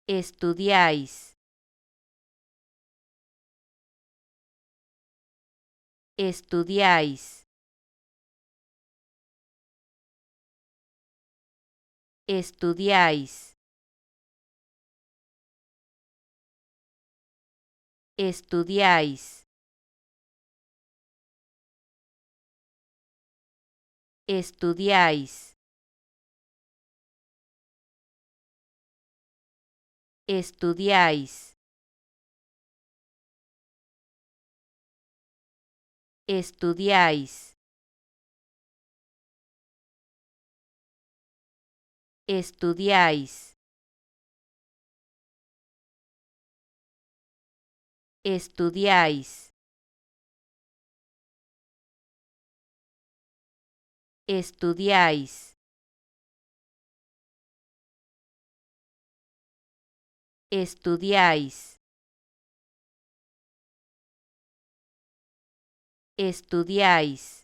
estudiáis, estudiáis, estudiáis, estudiáis, estudiáis, estudiáis, estudiáis, estudiáis, estudiáis, estudiáis, estudiáis, estudiáis.